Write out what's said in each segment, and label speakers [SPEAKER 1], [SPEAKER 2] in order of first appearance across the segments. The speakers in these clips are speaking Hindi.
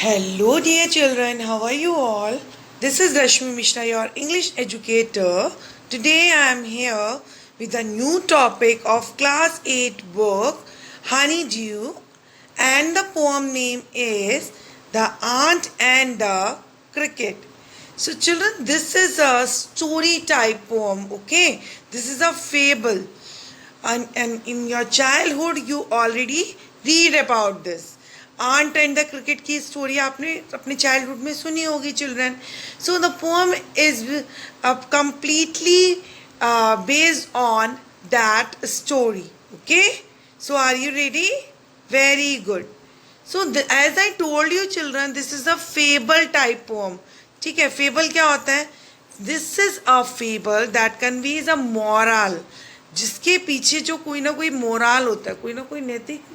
[SPEAKER 1] Hello, dear children. How are you all? This is Rashmi Mishra, your English educator. Today I am here with a new topic of Class 8 book, Honeydew, and the poem name is The Ant and the Cricket. So, children, this is a story type poem, okay? This is a fable. And in your childhood, you already read about this. Ant and the cricket की स्टोरी आपने अपने चाइल्डहुड में सुनी होगी children. So the poem is completely based on that story. Okay, so are you ready? Very good. So as I told you children, this is a fable type poem. ठीक है, फेबल क्या होता है? This is a fable that conveys a moral, जिसके पीछे जो कोई ना कोई मोरल होता है, कोई ना कोई नैतिक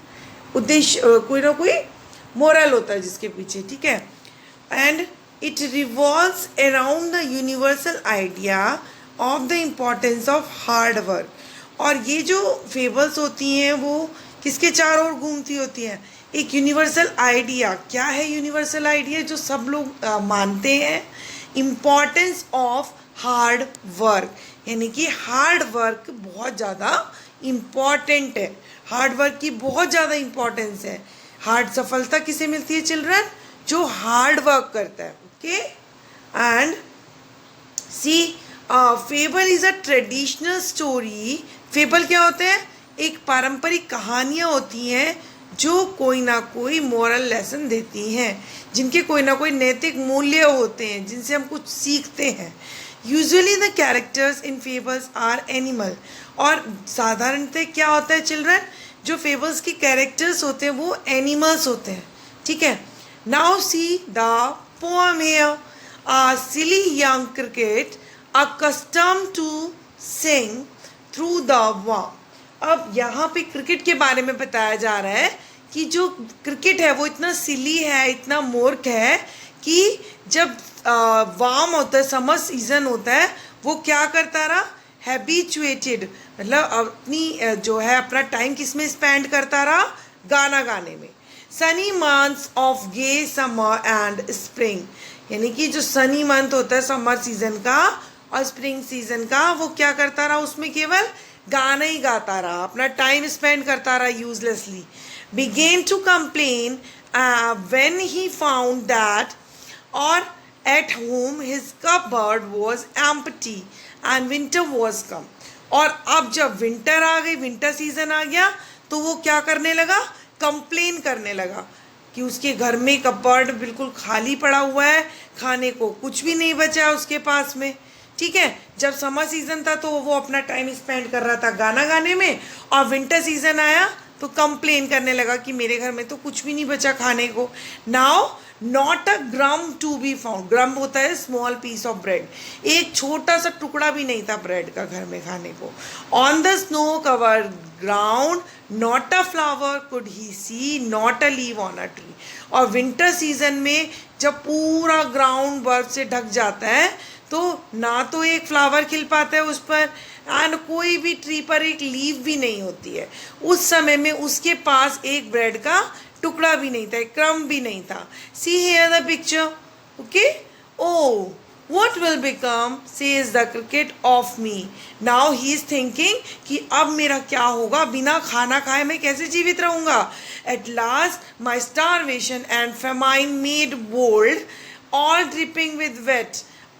[SPEAKER 1] उद्देश्य, कोई ना कोई मोरल होता है जिसके पीछे. ठीक है, and it revolves around the universal idea of the importance of hard work. और ये जो फेबल्स होती हैं वो किसके चारों ओर घूमती होती हैं? एक यूनिवर्सल आइडिया. क्या है यूनिवर्सल आइडिया जो सब लोग मानते हैं? इम्पोर्टेंस ऑफ हार्ड वर्क, यानी कि हार्ड वर्क बहुत ज़्यादा इम्पॉर्टेंट है. हार्ड वर्क की बहुत ज़्यादा इम्पोर्टेंस है. हार्ड सफलता किसे मिलती है चिल्ड्रन? जो हार्ड वर्क करता है. Okay, and see fable is a traditional story. Fable क्या होते हैं? एक पारंपरिक कहानियाँ होती हैं जो कोई ना कोई मोरल लेसन देती हैं, जिनके कोई ना कोई नैतिक मूल्य होते हैं, जिनसे हम कुछ सीखते हैं. Usually the characters in fables are animal. और साधारणतः क्या होता है चिल्ड्रन? जो फेबल्स की कैरेक्टर्स होते हैं वो एनिमल्स होते हैं. ठीक है, now see the poem here. A silly young cricket accustomed to sing through the warm. अब यहाँ पे क्रिकेट के बारे में बताया जा रहा है कि जो क्रिकेट है वो इतना सिली है, इतना मूर्ख है कि जब वार्म होता है, समर सीजन होता है, वो क्या करता रहा? हैबिचुएटेड, मतलब अपनी जो है अपना टाइम किस में स्पेंड करता रहा? गाना गाने में. Sunny months of gay summer and spring, यानी कि जो सनी मंथ होता है समर सीजन का और स्प्रिंग सीजन का, वो क्या करता रहा? उसमें केवल गाना ही गाता रहा, अपना टाइम स्पेंड करता रहा uselessly. Began to complain when he found that और at home his cupboard was empty and winter was come. और अब जब विंटर आ गई, विंटर सीजन आ गया, तो वो क्या करने लगा? कंप्लेन करने लगा कि उसके घर में कपबोर्ड बिल्कुल खाली पड़ा हुआ है, खाने को कुछ भी नहीं बचा है उसके पास में. ठीक है, जब समर सीजन था तो वो अपना टाइम स्पेंड कर रहा था गाना गाने में, और विंटर सीजन आया तो कंप्लेन करने लगा कि मेरे घर में तो कुछ भी नहीं बचा खाने को. Now not a crumb to be found. Crumb होता है स्मॉल पीस ऑफ ब्रेड, एक छोटा सा टुकड़ा भी नहीं था ब्रेड का घर में खाने को. On the snow cover ground not a flower could he see, not a leaf on a tree. और विंटर सीजन में जब पूरा ग्राउंड बर्फ से ढक जाता है तो ना तो एक फ्लावर खिल पाता है उस पर, एंड कोई भी ट्री पर एक लीव भी नहीं होती है. उस समय में उसके पास एक ब्रेड का टुकड़ा भी नहीं था, एक क्रम भी नहीं था. सी here the picture. Okay, oh what will become says the cricket of me. Now he is thinking कि अब मेरा क्या होगा, बिना खाना खाए मैं कैसे जीवित रहूँगा. At last my starvation and famine made bold, all dripping with wet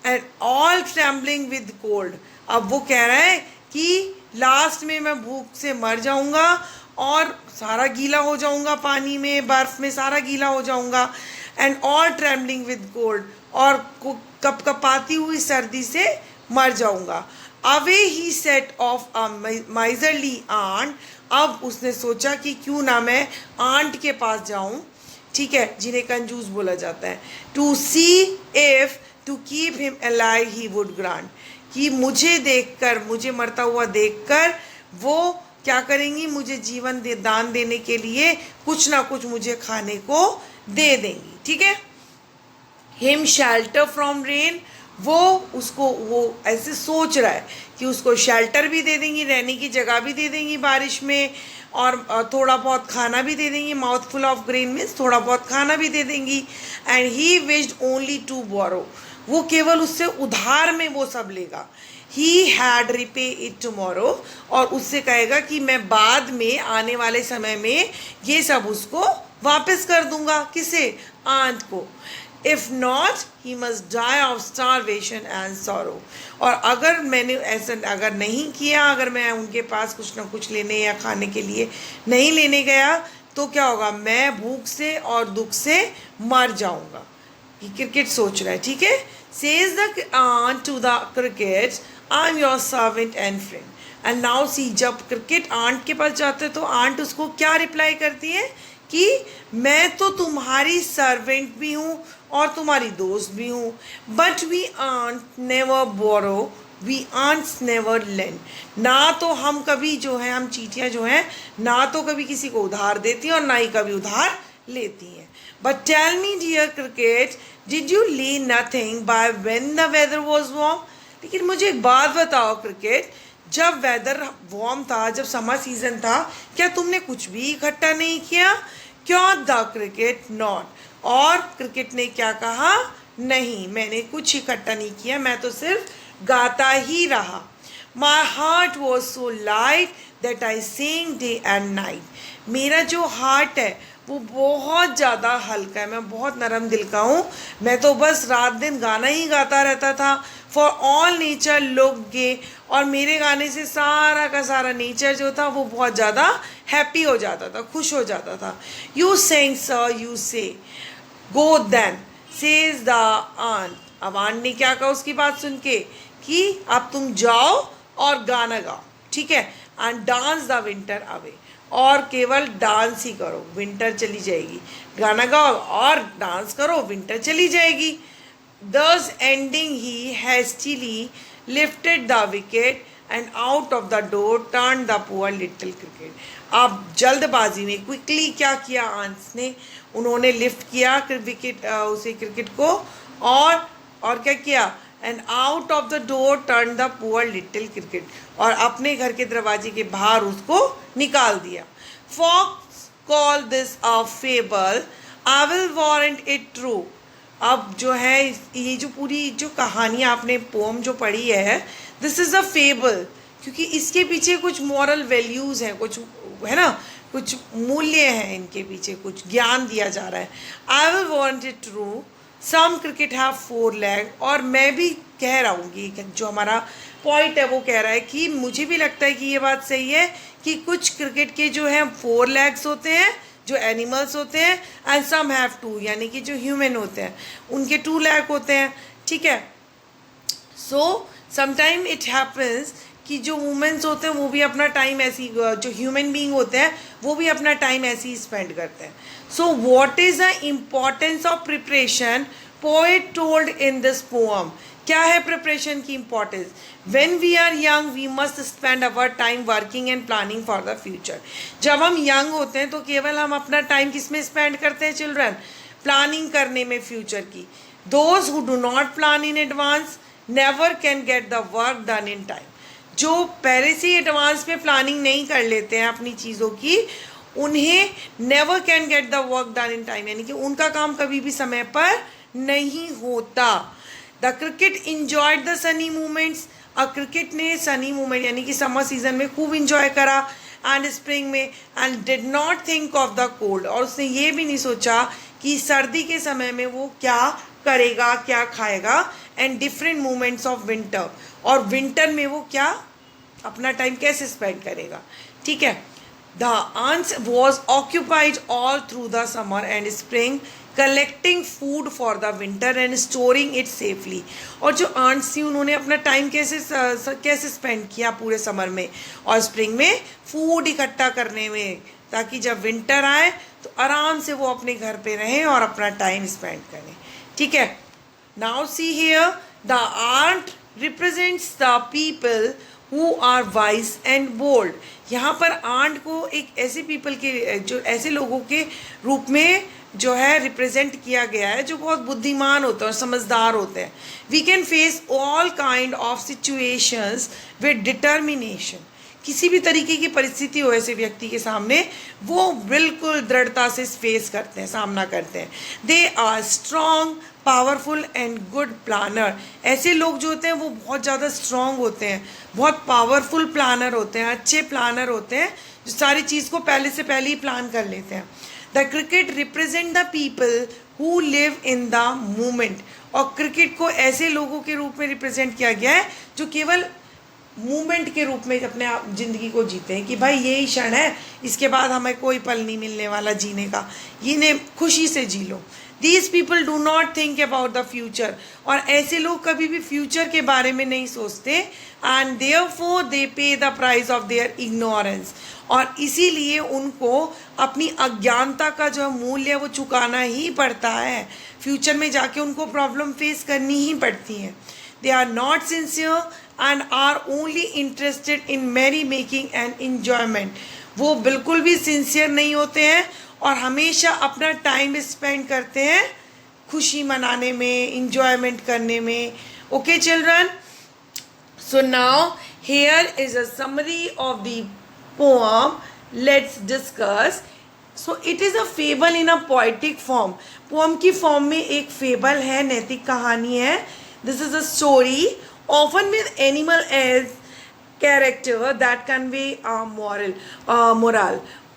[SPEAKER 1] and all trembling with cold. अब वो कह रहा है कि लास्ट में मैं भूख से मर जाऊंगा और सारा गीला हो जाऊंगा, पानी में बर्फ में सारा गीला हो जाऊंगा. And all trembling with cold, और कपकपाती हुई सर्दी से मर जाऊंगा. Away he set off a miserly ant. अब उसने सोचा कि क्यों ना मैं आंट के पास जाऊं, ठीक है, जिन्हें कंजूस बोला जाता है. To see if to keep him alive he would grant, कि मुझे देखकर, मुझे मरता हुआ देखकर वो क्या करेंगी? मुझे जीवन दान देने के लिए कुछ ना कुछ मुझे खाने को दे देंगी. ठीक है. हिम शेल्टर फ्रॉम रेन वो उसको वो ऐसे सोच रहा है कि उसको शेल्टर भी दे देंगी, रहने की जगह भी दे देंगी बारिश में, और थोड़ा बहुत खाना भी दे देंगी, mouth full of grain means थोड़ा बहुत खाना भी दे देंगी। And he wished only to borrow, वो केवल उससे उधार में वो सब लेगा। He had repay it tomorrow, और उससे कहेगा कि मैं बाद में आने वाले समय में ये सब उसको वापस कर दूंगा। किसे? आंट को। If not he must die of starvation and sorrow, और अगर मैंने ऐसा अगर नहीं किया, अगर मैं उनके पास कुछ ना कुछ लेने या खाने के लिए नहीं लेने गया, तो क्या होगा? मैं भूख से और दुख से मर जाऊंगा। ये क्रिकेट सोच रहा है, ठीक है। Says the ant to the cricket, I am your servant and friend. And now see, जब क्रिकेट आंट के पास जाते हैं तो आंट उसको क्या रिप्लाई करती है कि मैं तो तुम्हारी सर्वेंट भी हूँ और तुम्हारी दोस्त भी हूँ, but we ant never borrow, we ants never lend. ना तो हम कभी जो है, हम चींटियाँ जो हैं, ना तो कभी किसी को उधार देती हैं और ना ही कभी उधार लेती हैं। But tell me dear cricket, did you lay nothing by when the weather was warm? लेकिन मुझे एक बात बताओ क्रिकेट, जब वेदर वार्म था, जब समर सीजन था, क्या तुमने कुछ भी इकट्ठा नहीं किया? क्यों? द क्रिकेट नॉट, और क्रिकेट ने क्या कहा? नहीं, मैंने कुछ इकट्ठा नहीं किया, मैं तो सिर्फ गाता ही रहा। My heart was so light that I sing day and night. मेरा जो हार्ट है वो बहुत ज़्यादा हल्का है, मैं बहुत नरम दिल का हूँ, मैं तो बस रात दिन गाना ही गाता रहता था। फॉर ऑल नेचर लुक गे, और मेरे गाने से सारा का सारा नेचर जो था वो बहुत ज़्यादा हैप्पी हो जाता था, खुश हो जाता था। You saying sir, you say go then, says the ant. अब आंट ने क्या कहा उसकी बात सुन के कि अब तुम जाओ और गाना गाओ, ठीक है, and dance the winter away, और केवल डांस ही करो, विंटर चली जाएगी। गाना गाओ और डांस करो, विंटर चली जाएगी। Thus ending, he hastily lifted the wicket and out of the door turned the poor little cricket. अब जल्दबाजी में क्विकली क्या किया आंट्स ने? उन्होंने लिफ्ट किया विकेट, उसे क्रिकेट को, और क्या किया? And out of the door turn the poor little cricket, और अपने घर के दरवाजे के बाहर उसको निकाल दिया। Folks call this a fable, I will warrant it true. अब जो है ये जो पूरी जो कहानी आपने पोम जो पढ़ी है, दिस इज़ अ फेबल, क्योंकि इसके पीछे कुछ मॉरल वैल्यूज़ हैं, कुछ है ना, कुछ मूल्य हैं इनके पीछे, कुछ ज्ञान दिया जा रहा है। I will want it true, some cricket have 4 leg, और मैं भी कह रहा हूँ कि जो हमारा पॉइंट है वो कह रहा है कि मुझे भी लगता है कि ये बात सही है कि कुछ क्रिकेट के जो हैं 4 लेग्स होते हैं, जो एनिमल्स होते हैं, एंड सम हैव 2, यानी कि जो ह्यूमन होते हैं उनके 2 लेग होते हैं, ठीक है। सो समटाइम इट हैपन्स कि जो वुमेन्स होते हैं वो भी अपना टाइम ऐसी, जो ह्यूमन बीइंग होते हैं वो भी अपना टाइम ऐसे ही स्पेंड करते हैं। So what is the importance of preparation poet told in this poem? क्या है प्रिपरेशन की importance? When we are young we must spend our time working and planning for the future. जब हम यंग होते हैं तो केवल हम अपना टाइम किस में स्पेंड करते हैं चिल्ड्रन? प्लानिंग करने में फ्यूचर की। Those who do not plan in advance never can get the work done in time. जो पहले से ही एडवांस में प्लानिंग नहीं कर लेते हैं अपनी चीज़ों की, उन्हें never can get the work done in time, यानी कि उनका काम कभी भी समय पर नहीं होता। The cricket enjoyed the Sunny moments, और क्रिकेट ने सनी मोमेंट यानी कि समर सीजन में खूब इंजॉय करा, एंड स्प्रिंग में, and did not think of the cold, और उसने ये भी नहीं सोचा कि सर्दी के समय में वो क्या करेगा, क्या खाएगा, and different moments of winter, और विंटर में वो क्या अपना टाइम कैसे स्पेंड करेगा, ठीक है। The ants was occupied all through the summer and spring collecting food for the winter and storing it safely. और जो आंट्स थी उन्होंने अपना टाइम कैसे स्पेंड किया पूरे समर में और स्प्रिंग में? फूड इकट्ठा करने में, ताकि जब विंटर आए तो आराम से वो अपने घर पे रहें और अपना टाइम स्पेंड करें, ठीक है। Now see here, the ant represents the people who are wise and bold. यहाँ पर आंट को एक ऐसे पीपल के, जो ऐसे लोगों के रूप में जो है रिप्रेजेंट किया गया है, जो बहुत बुद्धिमान होते हैं और समझदार होते हैं. We can face all kind of situations with determination. किसी भी तरीके की परिस्थिति हो ऐसे व्यक्ति के सामने, वो बिल्कुल दृढ़ता से फेस करते हैं, सामना करते हैं. They are strong, powerful and good planner. ऐसे लोग जो होते हैं वो बहुत ज़्यादा स्ट्रॉन्ग होते हैं, बहुत पावरफुल प्लानर होते हैं, अच्छे प्लानर होते हैं, जो सारी चीज़ को पहले से पहले ही प्लान कर लेते हैं. The cricket represent the people who live in the moment. और क्रिकेट को ऐसे लोगों के रूप में रिप्रेजेंट किया गया है जो केवल मूवमेंट के रूप में अपने आप ज़िंदगी को जीते हैं, कि भाई यही क्षण है, इसके बाद हमें कोई पल नहीं मिलने वाला जीने का, इन्हें खुशी से जी लो. These people do not think about the future. और ऐसे लोग कभी भी फ्यूचर के बारे में नहीं सोचते. एंड देयरफॉर दे पे the price of their ignorance. और इसीलिए उनको अपनी अज्ञानता का जो मूल्य है वो चुकाना ही पड़ता है. फ्यूचर में जाके उनको प्रॉब्लम फेस करनी ही पड़ती है. They are not sincere and are only interested in merry making and enjoyment. वो बिल्कुल भी सिंसियर नहीं होते हैं और हमेशा अपना टाइम स्पेंड करते हैं खुशी मनाने में, इंजॉयमेंट करने में. Okay children, so now here is a summary of the poem. Let's discuss. So it is a fable in a poetic form. poem की फॉर्म में एक फेबल है, नैतिक कहानी है. This is a story often with animal as character that convey a moral.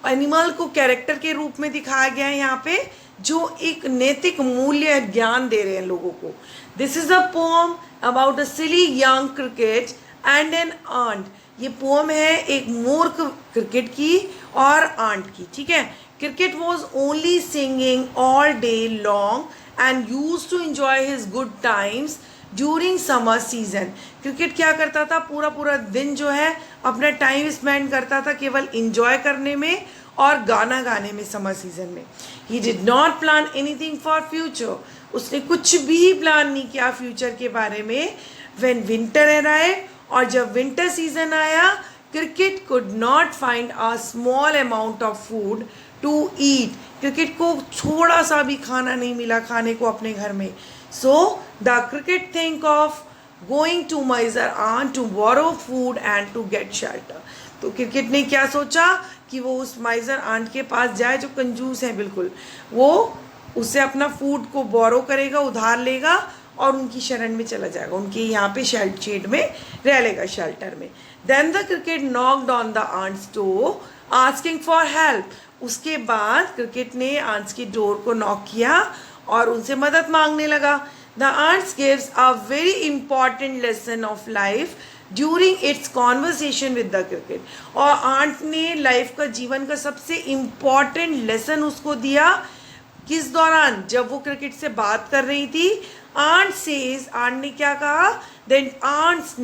[SPEAKER 1] Animal को कैरेक्टर के रूप में दिखाया गया है यहाँ पे, जो एक नैतिक मूल्य ज्ञान दे रहे हैं लोगों को. This is a poem about a silly young cricket and an ant. ये पोम है एक मूर्ख क्रिकेट की और आंट की. ठीक है. Cricket was only singing all day long and use to enjoy his good times during summer season. Cricket क्या करता था, पूरा पूरा दिन जो है अपना टाइम स्पेंड करता था केवल इंजॉय करने में और गाना गाने में समर सीजन में. He did not plan anything for future. उसने कुछ भी प्लान नहीं किया फ्यूचर के बारे में. व्हेन विंटर अराइव्ड, और जब विंटर सीजन आया, cricket could not find a small amount of food to eat. Cricket को थोड़ा सा भी खाना नहीं मिला खाने को अपने घर में. So the cricket think of going to miser aunt to borrow food and to get shelter. तो क्रिकेट ने क्या सोचा कि वो उस माइजर आंट के पास जाए जो कंजूस है बिल्कुल. वो उससे अपना फूड को बोरो करेगा, उधार लेगा और उनकी शरण में चला जाएगा, उनके यहाँ पे शेड में रह लेगा, शेल्टर में. Then the cricket knocked on the ants door asking for help. उसके बाद क्रिकेट ने आंट्स की डोर को नॉक किया और उनसे मदद मांगने लगा. The ants gives a very important lesson of life during its conversation with the cricket. और आंट ने लाइफ का, जीवन का सबसे इम्पॉर्टेंट लेसन उसको दिया. किस दौरान, जब वो क्रिकेट से बात कर रही थी. आंट सेज, आंट ने क्या कहा, then ants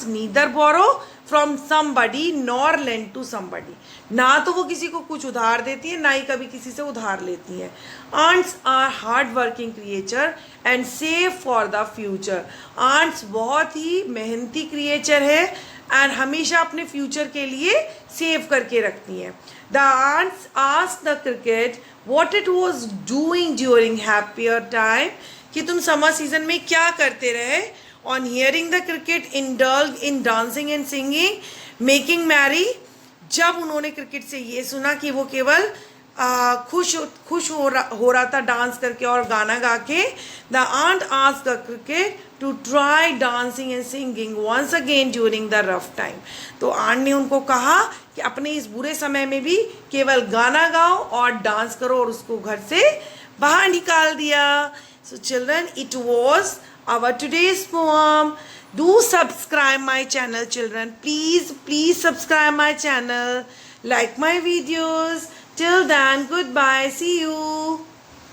[SPEAKER 1] neither borrow from somebody nor lend to somebody. ना तो वो किसी को कुछ उधार देती है, ना ही कभी किसी से उधार लेती हैं. Ants are hard working creature and save for the future. Ants बहुत ही मेहनती क्रिएचर है एंड हमेशा अपने फ्यूचर के लिए सेव करके रखती हैं. The ants asked the cricket what it was doing during happier time, कि तुम समर सीजन में क्या करते रहे. On hearing the cricket indulge in dancing and singing making merry. जब उन्होंने क्रिकेट से ये सुना कि वो केवल खुश हो रहा था डांस करके और गाना गा के, the ant asked the cricket to try dancing and singing once again during the rough time. तो आंट ने उनको कहा कि अपने इस बुरे समय में भी केवल गाना गाओ और डांस करो, और उसको घर से बाहर निकाल दिया. So children, it was our today's poem. Do subscribe my channel children. Please subscribe my channel. Like my videos. Till then, goodbye. See you.